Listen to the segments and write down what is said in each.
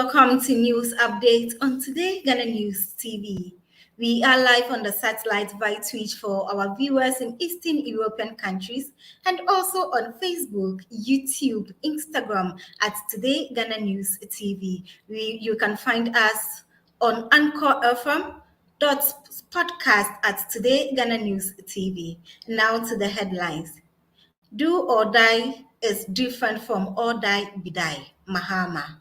Welcome to News Update on Today Ghana News TV. We are live on the satellite via Twitch for our viewers in Eastern European countries and also on Facebook, YouTube, Instagram at Today Ghana News TV. You can find us on Anchor FM podcast at Today Ghana News TV. Now to the headlines. Do or die is different from or die be die. Mahama.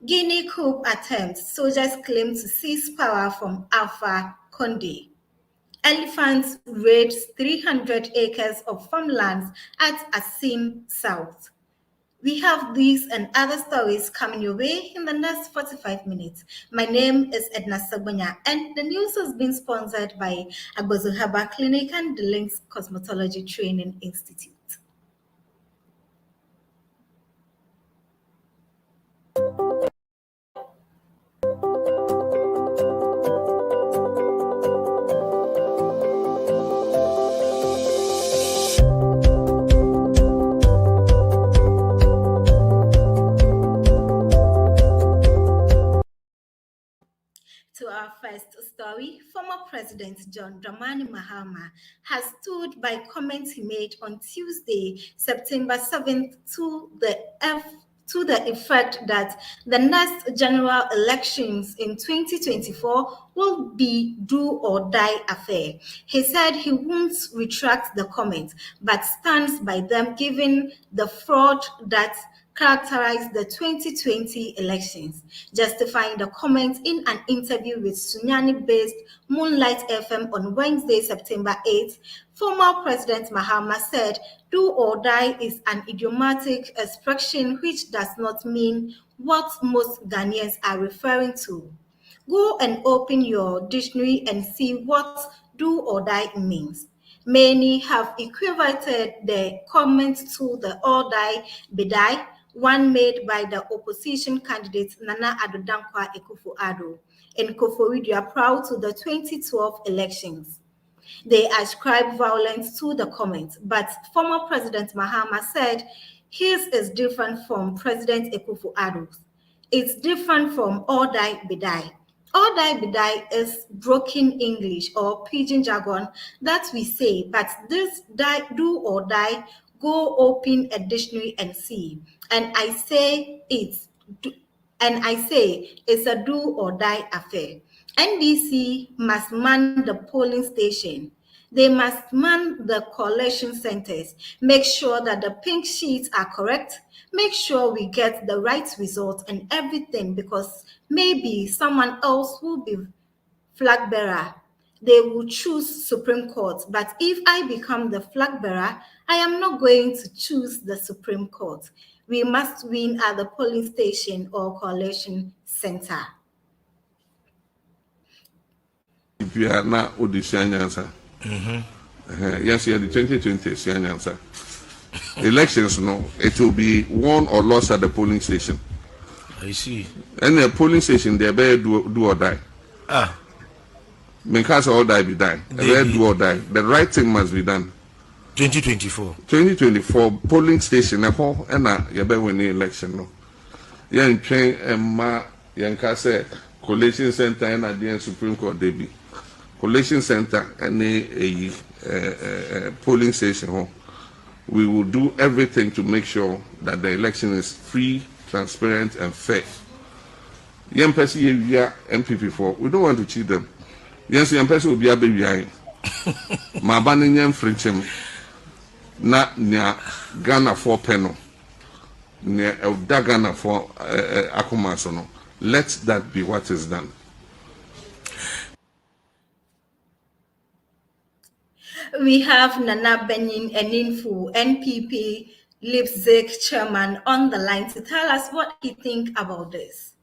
Guinea coup attempt. Soldiers claim to seize power from Alpha Conde. Elephants raid 300 acres of farmlands at Asim South. We have these and other stories coming your way in the next 45 minutes. My name is Edna Sabonya, and the news has been sponsored by Agbozo Herbal Clinic and the Links Cosmetology Training Institute. To our first story, former President John Dramani Mahama has stood by comments he made on Tuesday, September 7th, to the effect that the next general elections in 2024 will be do or die affair. He said he won't retract the comments, but stands by them given the fraud that characterized the 2020 elections, justifying the comments in an interview with Sunyani-based Moonlight FM on Wednesday, September 8th. Former President Mahama said, "Do or die is an idiomatic expression which does not mean what most Ghanaians are referring to. Go and open your dictionary and see what do or die means." Many have equated the comment to the or die be die, one made by the opposition candidate Nana Addo Dankwa Akufo-Addo in Koforidua prior to the 2012 elections. They ascribe violence to the comment, but former President Mahama said his is different from President Akufo-Addo's. It's different from or die be die. Or die be die is broken English or pidgin jargon that we say, but this die, do or die, go open a dictionary and see. And I say it's a do or die affair. NDC must man the polling station. They must man the collation centers, make sure that the pink sheets are correct, make sure we get the right result and everything, because maybe someone else will be flag bearer. They will choose Supreme Court, but if I become the flag bearer, I am not going to choose the Supreme Court. We must win at the polling station or collation center. If you are not audition answer. Yes, you are the 2020 answer. Elections, no, it will be won or lost at the polling station. I see. And the polling station, they better do or die. Because all die be done. They better do or die. The right thing must be done. 2024. 2024 polling station. And you better win the election. No. You train and ma. You can say collation center and at the Supreme Court they be. Collation center and a polling station. We will do everything to make sure that the election is free, transparent, and fair. Young person, we are MPP for. We don't want to cheat them. Yes, young person will be a baby. My banning French not near Ghana for Peno, near Updat Ghana for Akumasono. Let that be what is done. We have Nana Benin Eninfu, NPP Leipzig chairman, on the line to tell us what he thinks about this.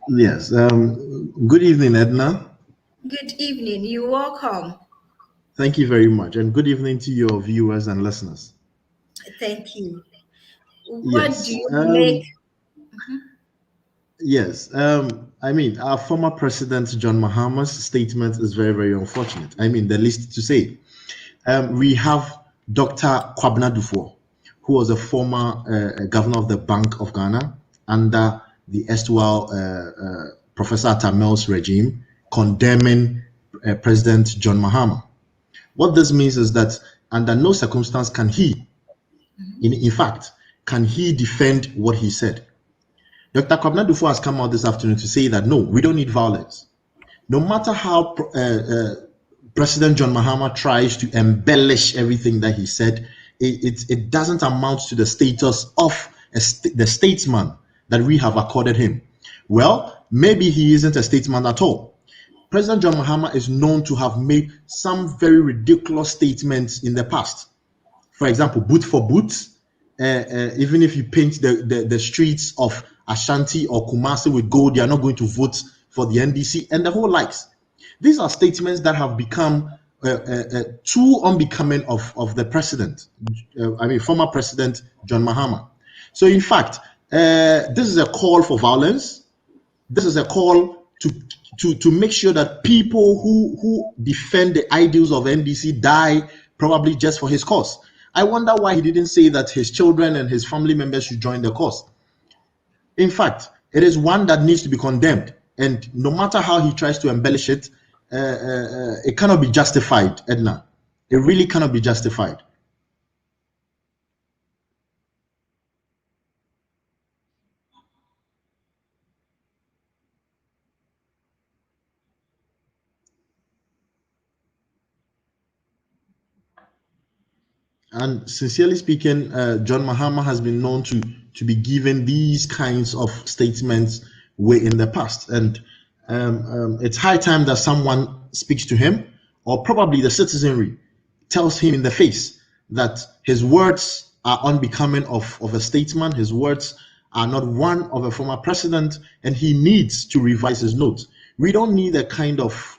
Yes. Good evening, Edna. Good evening. You're welcome. Thank you very much. And good evening to your viewers and listeners. Thank you. What Yes. do you make? Yes. I mean, our former president, John Mahama's statement is very, very unfortunate. I mean, the least to say. We have Dr. Kwabena Dufour, who was a former governor of the Bank of Ghana, under the erstwhile Professor Atamel's regime, condemning President John Mahama. What this means is that under no circumstance can he, in fact, can he defend what he said. Dr. Kwabena Dufo has come out this afternoon to say that no, we don't need violence. No matter how President John Mahama tries to embellish everything that he said, it doesn't amount to the status of the statesman that we have accorded him. Well, maybe he isn't a statesman at all. President John Mahama is known to have made some very ridiculous statements in the past. For example, boot for boot. Even if you paint the streets of Ashanti or Kumasi with gold, you are not going to vote for the NDC and the whole likes. These are statements that have become too unbecoming of the president, former President John Mahama. So in fact, this is a call for violence. This is a call to make sure that people who defend the ideals of NDC die probably just for his cause. I wonder why he didn't say that his children and his family members should join the cause. In fact, it is one that needs to be condemned. And no matter how he tries to embellish it, it cannot be justified, Edna. It really cannot be justified. And sincerely speaking, John Mahama has been known to be given these kinds of statements way in the past. And it's high time that someone speaks to him, or probably the citizenry tells him in the face that his words are unbecoming of a statesman. His words are not one of a former president, and he needs to revise his notes. We don't need a kind of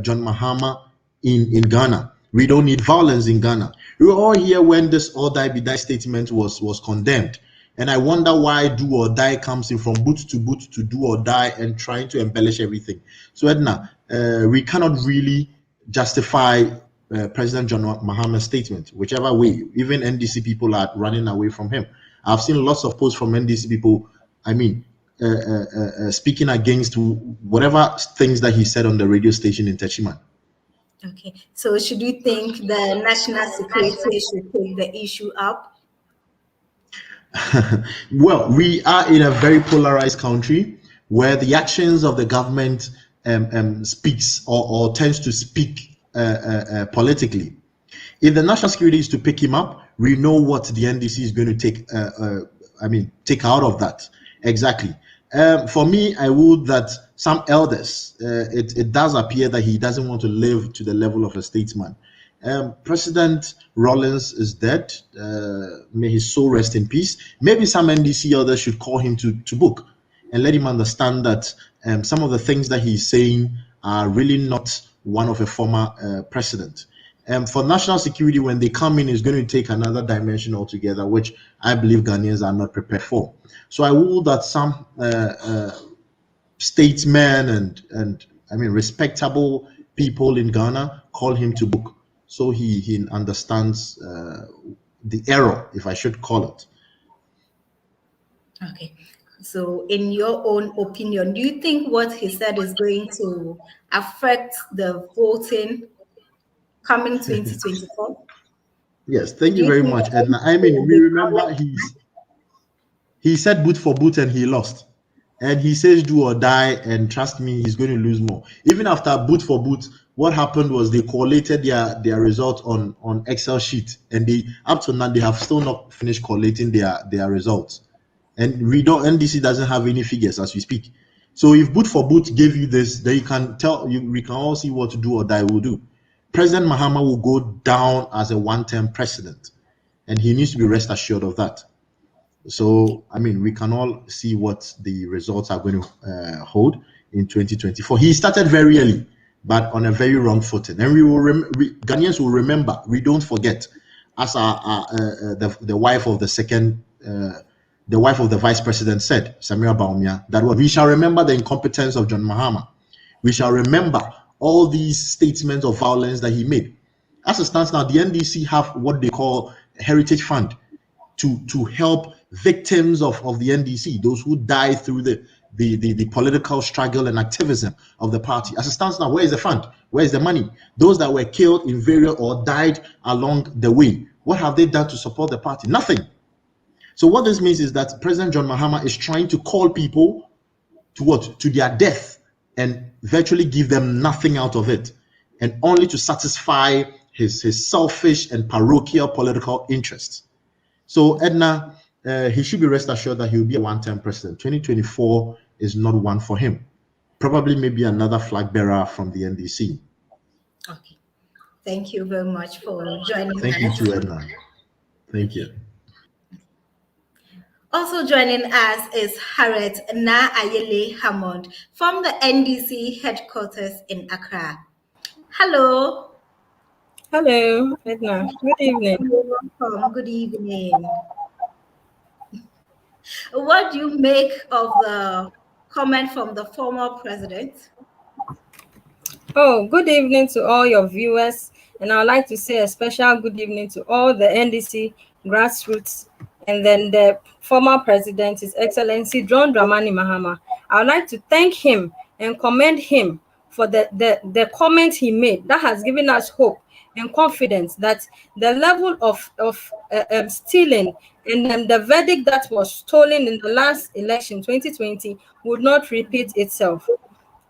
John Mahama in Ghana. We don't need violence in Ghana. We were all here when this or die be die statement was condemned. And I wonder why do or die comes in from boot to do or die and trying to embellish everything. So Edna, we cannot really justify President John Mahama's statement, whichever way. Even NDC people are running away from him. I've seen lots of posts from NDC people, speaking against whatever things that he said on the radio station in Techiman. Okay, so should you think the national security should take the issue up? Well, we are in a very polarized country where the actions of the government speaks or tends to speak politically. If the national security is to pick him up, we know what the NDC is going to take out of that. Exactly. For me, I would that some elders, it does appear that he doesn't want to live to the level of a statesman. President Rawlings is dead. May his soul rest in peace. Maybe some NDC elders should call him to book and let him understand that some of the things that he's saying are really not one of a former president. For national security, when they come in, is going to take another dimension altogether, which I believe Ghanaians are not prepared for. So I would that some statesmen and respectable people in Ghana call him to book, so he understands the error, if I should call it. Okay. So in your own opinion, do you think what he said is going to affect the voting coming 2024? Yes, thank you very much, Edna. We remember he said boot for boot and he lost. And he says do or die, and trust me, he's going to lose more. Even after boot for boot, what happened was they collated their result on Excel sheet, and they up to now they have still not finished collating their results. And NDC doesn't have any figures as we speak. So if boot for boot gave you this, then you can tell we can all see what do or die will do. President Mahama will go down as a one-term president, and he needs to be rest assured of that. So, we can all see what the results are going to hold in 2024. He started very early, but on a very wrong footing. And Ghanaians will remember, we don't forget, as the wife of the wife of the vice president said, Samira Baumia, that we shall remember the incompetence of John Mahama. We shall remember all these statements of violence that he made. As it stands now, the NDC have what they call a heritage fund to help victims of the NDC, those who died through the political struggle and activism of the party. As it stands now, where is the fund? Where is the money? Those that were killed in various or died along the way, what have they done to support the party? Nothing. So what this means is that President John Mahama is trying to call people to what? To their death, and virtually give them nothing out of it, and only to satisfy his selfish and parochial political interests. So Edna, he should be rest assured that he will be a one-term president. 2024 is not one for him. Probably maybe another flag bearer from the NDC. Okay. Thank you very much for joining Thank us. you too, Edna. Thank you. Also joining us is Harriet Na Ayele Hammond from the NDC headquarters in Accra. Hello. Hello, Edna. Good evening. Welcome. Good evening. What do you make of the comment from the former president? Oh, good evening to all your viewers. And I would like to say a special good evening to all the NDC grassroots and then the former president, His Excellency John Dramani Mahama. I would like to thank him and commend him for the comment he made. That has given us hope and confidence that the level of stealing and the verdict that was stolen in the last election, 2020, would not repeat itself.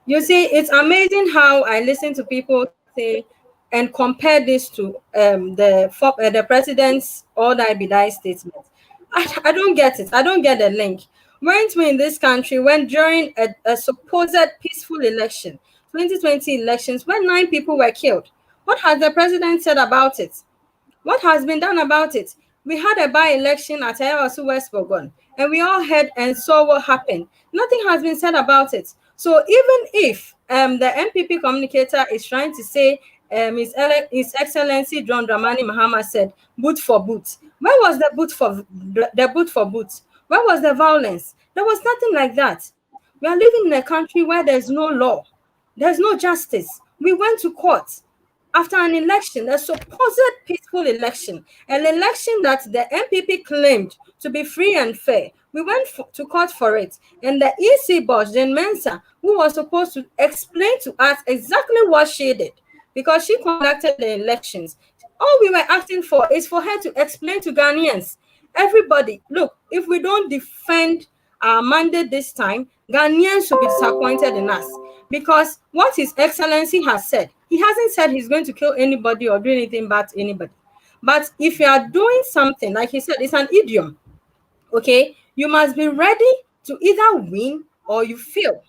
You see, it's amazing how I listen to people say and compare this to the president's "all die be die" statement. I don't get it. I don't get the link. Weren't we in this country when during a supposed peaceful election, 2020 elections, when 9 people were killed? What has the president said about it? What has been done about it? We had a by-election at Ayawasu West Bogon, and we all heard and saw what happened. Nothing has been said about it. So even if the MPP communicator is trying to say His Excellency John Dramani Mahama said boot for boot, where was the boot for boot? Where was the violence? There was nothing like that. We are living in a country where there's no law, there's no justice. We went to court after an election, a supposed peaceful election, an election that the MPP claimed to be free and fair. We went to court for it. And the EC boss, Jane Mensah, who was supposed to explain to us exactly what she did, because she conducted the elections. All we were asking for is for her to explain to Ghanaians. Everybody, look, if we don't defend our mandate this time, Ghanaians should be disappointed in us. Because what His Excellency has said, he hasn't said he's going to kill anybody or do anything bad to anybody. But if you are doing something, like he said, it's an idiom, okay? You must be ready to either win or you fail,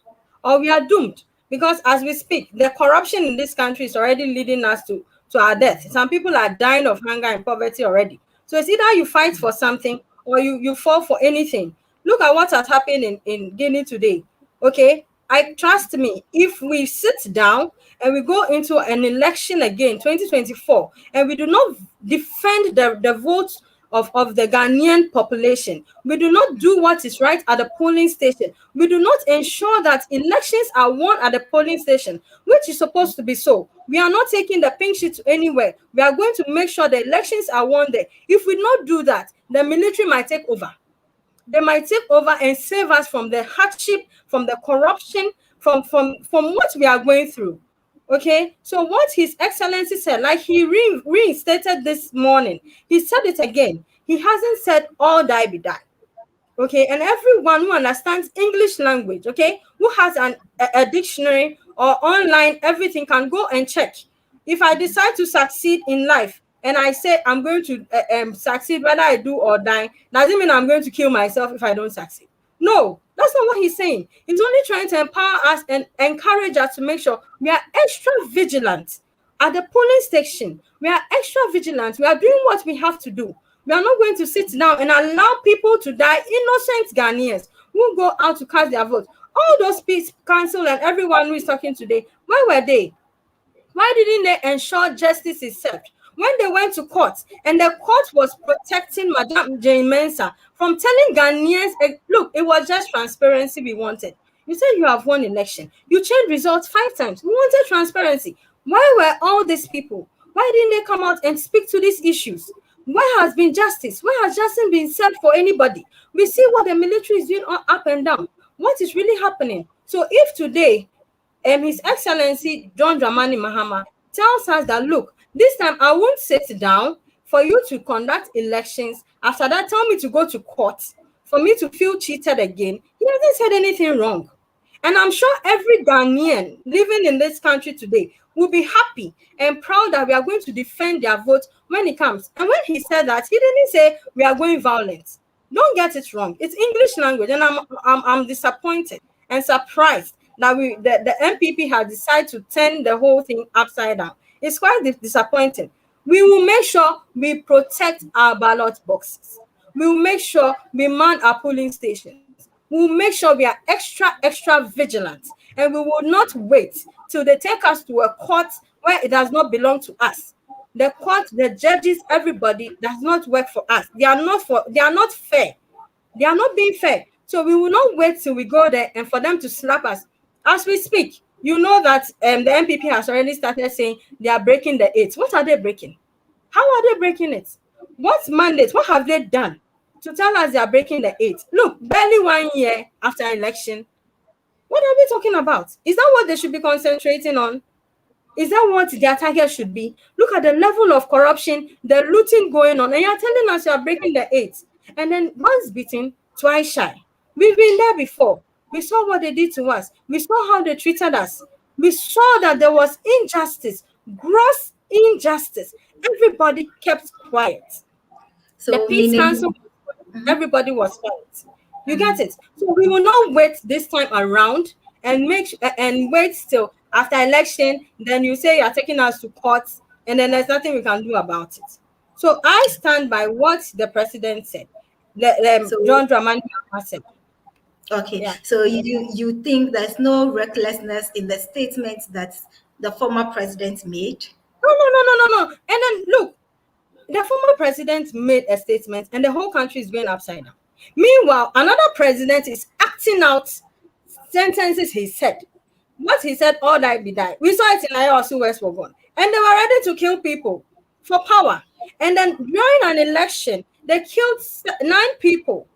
or we are doomed. Because as we speak, the corruption in this country is already leading us to our death. Some people are dying of hunger and poverty already. So it's either you fight for something or you fall for anything. Look at what has happened in Guinea today, okay? I trust me, if we sit down and we go into an election again, 2024, and we do not defend the votes of the Ghanaian population, we do not do what is right at the polling station, we do not ensure that elections are won at the polling station, which is supposed to be so. We are not taking the pink sheet to anywhere. We are going to make sure the elections are won there. If we not do that, the military might take over. They might take over and save us from the hardship, from the corruption, from what we are going through. Okay, so what His Excellency said, like he reinstated this morning, he said it again. He hasn't said all die be die. Okay, and everyone who understands English language, okay, who has a dictionary or online, everything can go and check. If I decide to succeed in life, and I say I'm going to succeed whether I do or die, doesn't mean I'm going to kill myself if I don't succeed. No, that's not what he's saying. He's only trying to empower us and encourage us to make sure we are extra vigilant at the polling station. We are extra vigilant. We are doing what we have to do. We are not going to sit down and allow people to die, innocent Ghanaians who go out to cast their vote. All those peace council and everyone who is talking today, where were they? Why didn't they ensure justice is served? When they went to court, and the court was protecting Madam Jane Mensah from telling Ghanaians, look, it was just transparency we wanted. You said you have won election. You changed results 5 times. We wanted transparency. Why were all these people? Why didn't they come out and speak to these issues? Where has been justice? Where has justice been said for anybody? We see what the military is doing up and down. What is really happening? So if today His Excellency John Dramani Mahama tells us that, look, this time I won't sit down for you to conduct elections. After that, tell me to go to court for me to feel cheated again. He hasn't said anything wrong. And I'm sure every Ghanaian living in this country today will be happy and proud that we are going to defend their vote when it comes. And when he said that, he didn't say we are going violent. Don't get it wrong. It's English language, and I'm disappointed and surprised that the MPP has decided to turn the whole thing upside down. It's quite disappointing. We will make sure we protect our ballot boxes. We will make sure we man our polling stations. We will make sure we are extra vigilant, and we will not wait till they take us to a court where it does not belong to us. The court, the judges, everybody does not work for us. They are not fair. They are not being fair. So we will not wait till we go there and for them to slap us. As we speak, you know that the MPP has already started saying they are breaking the 8. What are they breaking? How are they breaking it? What mandate? What have they done to tell us they are breaking the 8? Look, barely 1 year after election. What are we talking about? Is that what they should be concentrating on? Is that what their target should be? Look at the level of corruption, the looting going on, and you're telling us you're breaking the 8. And then once beaten, twice shy. We've been there before. We saw what they did to us. We saw how they treated us. We saw that there was injustice, gross injustice. Everybody kept quiet. So The Peace Council, everybody was quiet. You get it? So we will not wait this time around and wait till after election. Then you say you're taking us to court, and then there's nothing we can do about it. So I stand by what the president said. John Dramani Mahama said. Okay, Yeah. so you think there's no recklessness in the statement that the former president made? No. And then look, the former president made a statement, and the whole country is going upside down. Meanwhile, another president is acting out sentences he said. What he said, all die be die. We saw it in Ayosu West Wogon, and they were ready to kill people for power. And then during an election, they killed 9 people.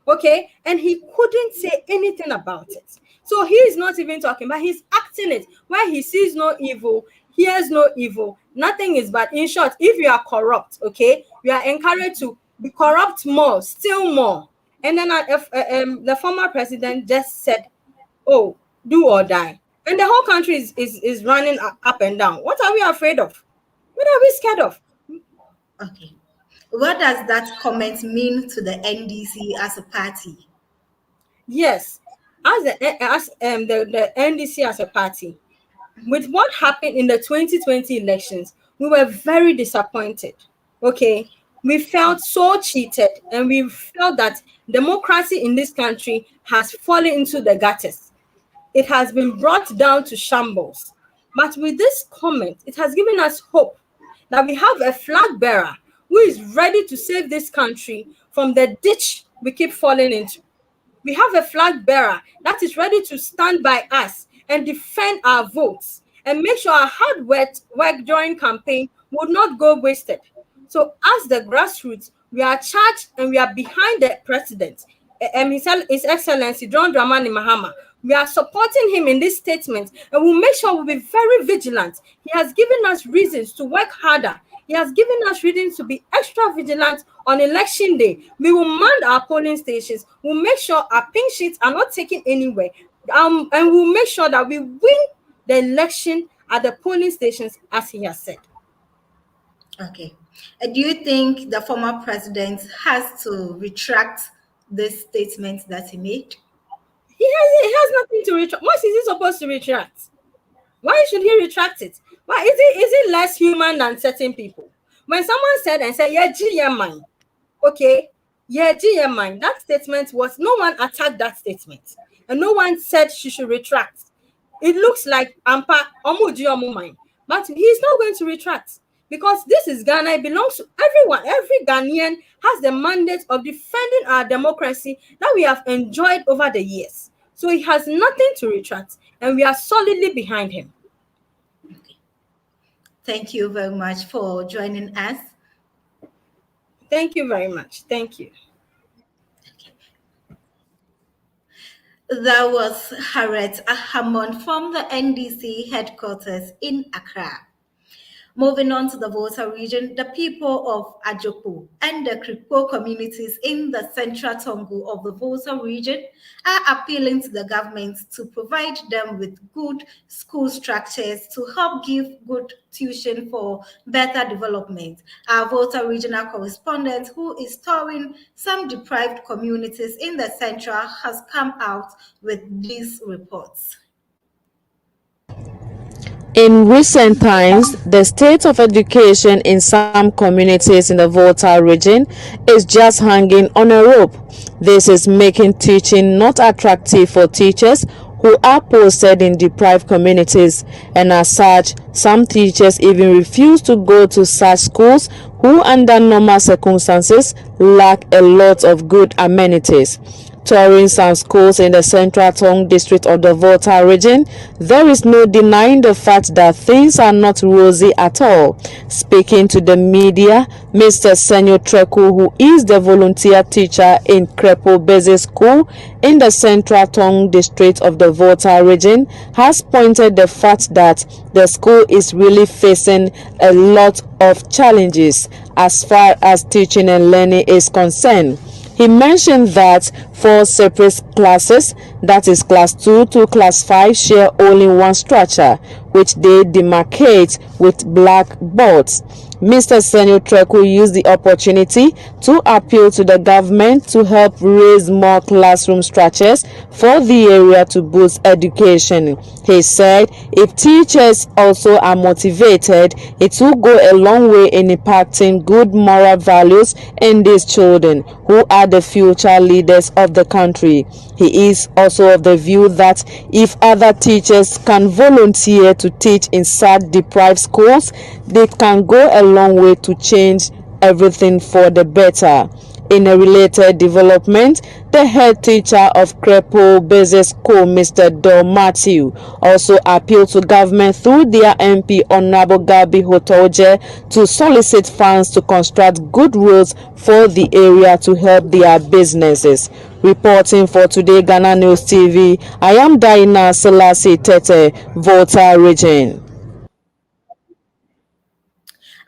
Okay, and he couldn't say anything about it. So he is not even talking, but he's acting it where he sees no evil, hears no evil, nothing is bad. In short, if you are corrupt, okay, you are encouraged to be corrupt more, still more. And then the former president just said, "Oh, do or die," and the whole country is running up and down. What are we afraid of? What are we scared of? Okay. What does that comment mean to the NDC as a party? Yes, as the NDC as a party, with what happened in the 2020 elections, we were very disappointed. Okay, we felt so cheated, and we felt that democracy in this country has fallen into the gutters. It has been brought down to shambles. But with this comment, it has given us hope that we have a flag bearer who is ready to save this country from the ditch we keep falling into. We have a flag bearer that is ready to stand by us and defend our votes and make sure our hard work during campaign would not go wasted. So as the grassroots, we are charged and we are behind the president, His Excellency John Dramani Mahama. We are supporting him in this statement, and we'll make sure we'll be very vigilant. He has given us reasons to work harder. He has given us reasons to be extra vigilant on election day. We will man our polling stations. We'll make sure our pink sheets are not taken anywhere. And we'll make sure that we win the election at the polling stations, as he has said. Okay. Do you think the former president has to retract this statement that he made? He has nothing to retract. What is he supposed to retract? Why should he retract it? Why is it less human than certain people? When someone said, yeah, GMI, okay, yeah, GMI, that statement was, no one attacked that statement, and no one said she should retract. It looks like Ampa Omuji Omumai, but he's not going to retract, because this is Ghana. It belongs to everyone. Every Ghanaian has the mandate of defending our democracy that we have enjoyed over the years. So he has nothing to retract, and we are solidly behind him. Thank you very much for joining us. Thank you very much. Thank you. That was Harriet Ahamon from the NDC headquarters in Accra. Moving on to the Volta region, the people of Ajopo and the Kripo communities in the central Tongu of the Volta region are appealing to the government to provide them with good school structures to help give good tuition for better development. Our Volta regional correspondent, who is touring some deprived communities in the central, has come out with these reports. In recent times, the state of education in some communities in the Volta region is just hanging on a rope. This is making teaching not attractive for teachers who are posted in deprived communities, and as such, some teachers even refuse to go to such schools who under normal circumstances lack a lot of good amenities. Touring some schools in the Central Tongue district of the Volta region, there is no denying the fact that things are not rosy at all. Speaking to the media, Mr. Senyo Treku, who is the volunteer teacher in Krepo Basic School in the Central Tongue district of the Volta region, has pointed the fact that the school is really facing a lot of challenges as far as teaching and learning is concerned. He mentioned that 4 separate classes, that is class 2 to class 5, share only one structure, which they demarcate with blackboards. Mr. Senyo Treku used the opportunity to appeal to the government to help raise more classroom structures for the area to boost education. He said if teachers also are motivated, it will go a long way in impacting good moral values in these children, who are the future leaders of the country. He is also of the view that if other teachers can volunteer to teach in such deprived schools, they can go a long way to change everything for the better. In a related development, the head teacher of Krepo Basic School, Mr. Dor Matthew, also appealed to government through their MP Honorable Gabi Hotoje to solicit funds to construct good roads for the area to help their businesses. Reporting for Today Ghana News TV, I am Diana Selassie Tete, Volta region.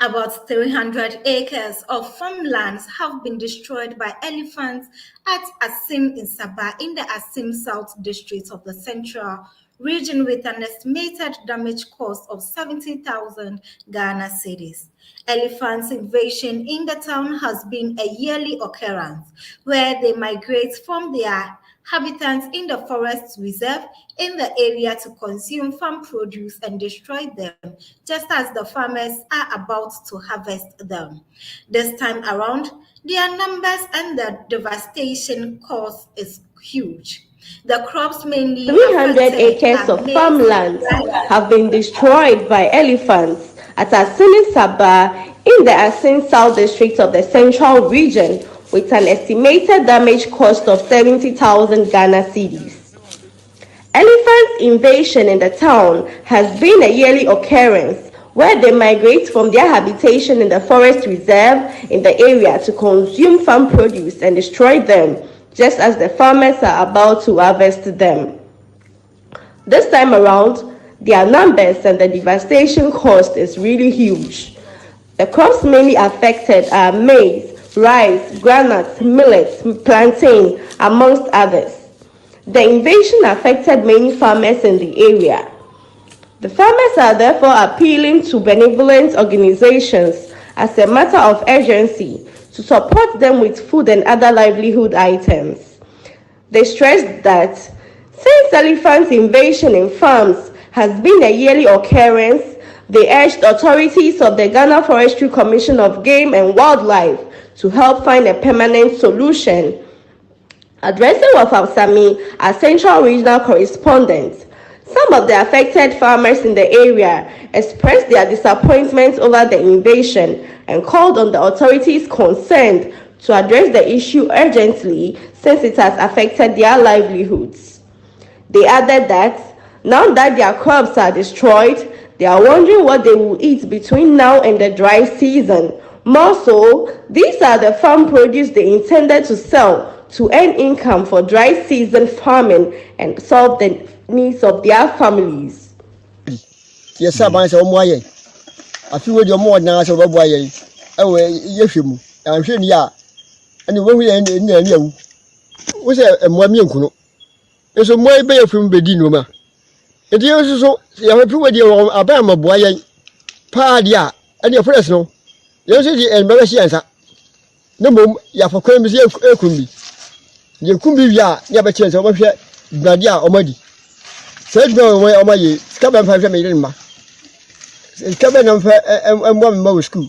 About 300 acres of farmlands have been destroyed by elephants at Asim in Sabah in the Asim South district of the Central region, with an estimated damage cost of 70,000 Ghana cedis. Elephants invasion in the town has been a yearly occurrence, where they migrate from their habitats in the forest reserve in the area to consume farm produce and destroy them just as the farmers are about to harvest them. This time around, their numbers and the devastation caused is huge. The crops mainly 300 acres of farmlands have been destroyed by elephants at Asin Sabah in the Asin South district of the Central region, with an estimated damage cost of 70,000 Ghana cedis. Elephant invasion in the town has been a yearly occurrence, where they migrate from their habitation in the forest reserve in the area to consume farm produce and destroy them, just as the farmers are about to harvest them. This time around, their numbers and the devastation cost is really huge. The crops mainly affected are maize, rice, groundnuts, millet, plantain, amongst others. The invasion affected many farmers in the area. The farmers are therefore appealing to benevolent organizations as a matter of urgency to support them with food and other livelihood items. They stressed that since elephant invasion in farms has been a yearly occurrence, they urged authorities of the Ghana Forestry Commission of Game and Wildlife to help find a permanent solution. Addressing Wafamsami, our Central Regional Correspondent, some of the affected farmers in the area expressed their disappointment over the invasion and called on the authorities concerned to address the issue urgently since it has affected their livelihoods. They added that now that their crops are destroyed, they are wondering what they will eat between now and the dry season, More so, these are the farm produce they intended to sell to earn income for dry season farming and solve the needs of their families. Yes, sir, I said, I feel with your more now as a boy. Oh, yes, you. I'm sure, yeah. And when we end in the new, was a Mwamian. It's a more bay from Bedinuma. It is so, you have to with your Abama boy, Padia, and your personal. Yes, and Malaysians. No more, you have a crime, you could be. You could be, ya, never chance of a Nadia or Muddy. Said no way, oh my, come and 5 million. It's coming and 1 more school.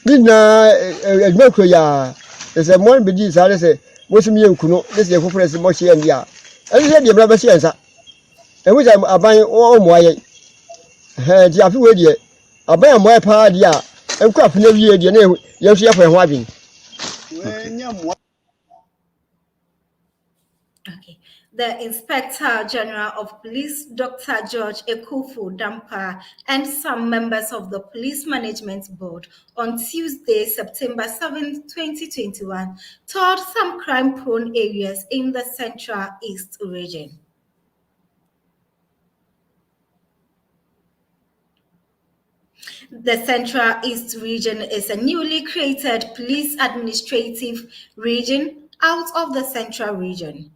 Didn't a ya. There's a one big desire, say, what's me and Kuno, this is your president, Moshi and Ya. And he said, your brother, and which I'm buying all my Jaffy Wedia. I buy my party, and crap no year, your name, you'll see up and wiping. Okay. The Inspector General of Police, Dr. George Ekufu Dampa, and some members of the Police Management Board on Tuesday, September 7, 2021, toured some crime-prone areas in the Central East region. The Central East region is a newly created police administrative region out of the Central region.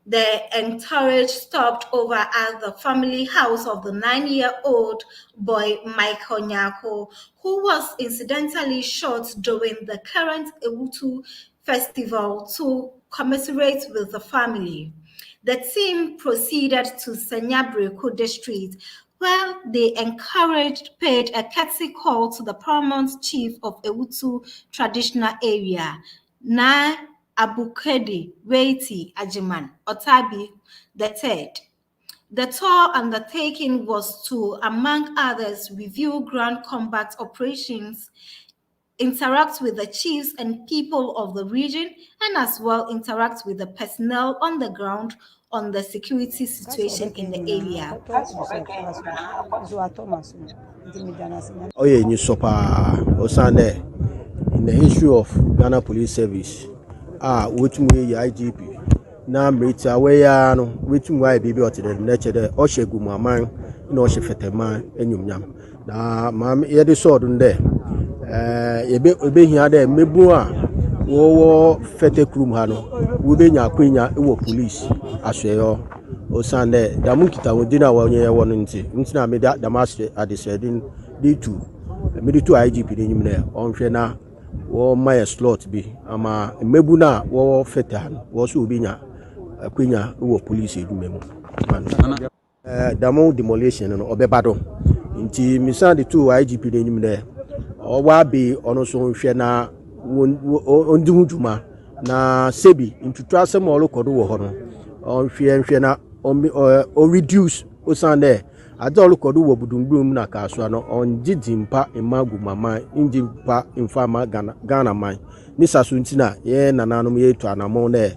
The entourage stopped over at the family house of the 9-year-old boy Michael Nyako, who was incidentally shot during the current Ewutu festival to commiserate with the family. The team proceeded to Senyabreko district, where they paid a courtesy call to the paramount chief of Ewutu traditional area, Na Abukedi Weiti Ajiman Otabi III. The tour undertaking was to, among others, review ground combat operations, interact with the chiefs and people of the region, and as well interact with the personnel on the ground on the security situation in the area. Oh yeah, you super Osande in the history of Ghana Police Service. Which way IGP. Na mrita we ya no wetum wa bibi otede na chede o shegu maman na o shefetema enyumnyam na mam ye de so do nde ebe hia de mebu a wo fete krum ha no wo be nya akwanya e wo police asweyo osande da munkita wodi na wa nye wo no ntina me da damas adesredin d2 me d2 IGP de nyum na onhwe na wo my slot bi ama mebu na wo fete ha wo so obi nya akwenya wo police edumemu damo demolition no obebado nti misande to IGP de nyum de o wa be ono so hwe na ondi huduma na sebi ntutu asem olokodo wo ho no on hwe na o reduce osande ade olokodo wo budungbum na kaso no on jidimpa emagu mama injimpa infama Ghana man ni saso ntina ye nananom ye to anamo na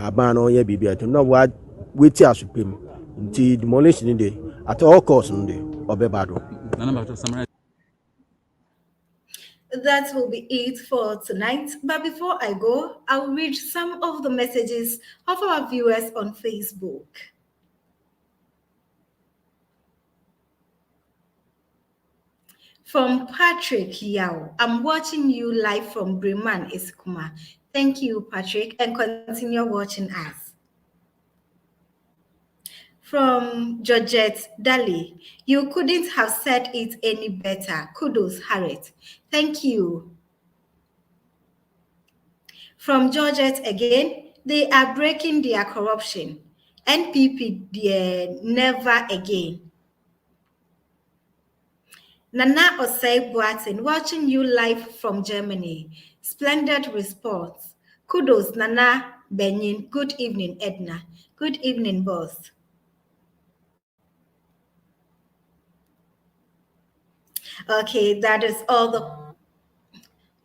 abano ye bibia to no wa weti asupem nti demolition dey at all costs dey obebado. That will be it for tonight. But before I go, I'll read some of the messages of our viewers on Facebook. From Patrick Yao, I'm watching you live from Bremen, Iskuma. Thank you, Patrick, and continue watching us. From Georgette Daly, you couldn't have said it any better. Kudos, Harriet. Thank you. From Georgette again, they are breaking their corruption. NPP, never again. Nana Osei Boatin, watching you live from Germany. Splendid response. Kudos, Nana Benin. Good evening, Edna. Good evening, boss. Okay, that is all the...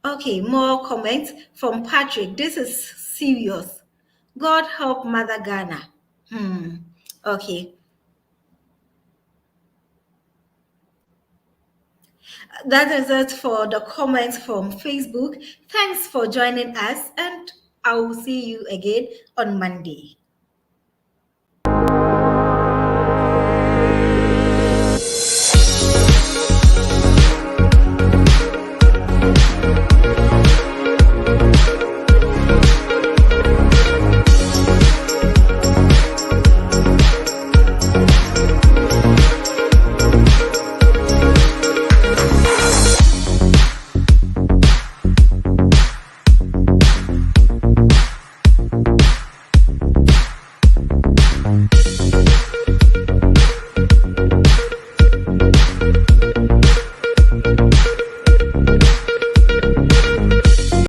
Okay, more comments from Patrick. This is serious. God help Mother Ghana. Okay. That is it for the comments from Facebook. Thanks for joining us, and I will see you again on Monday.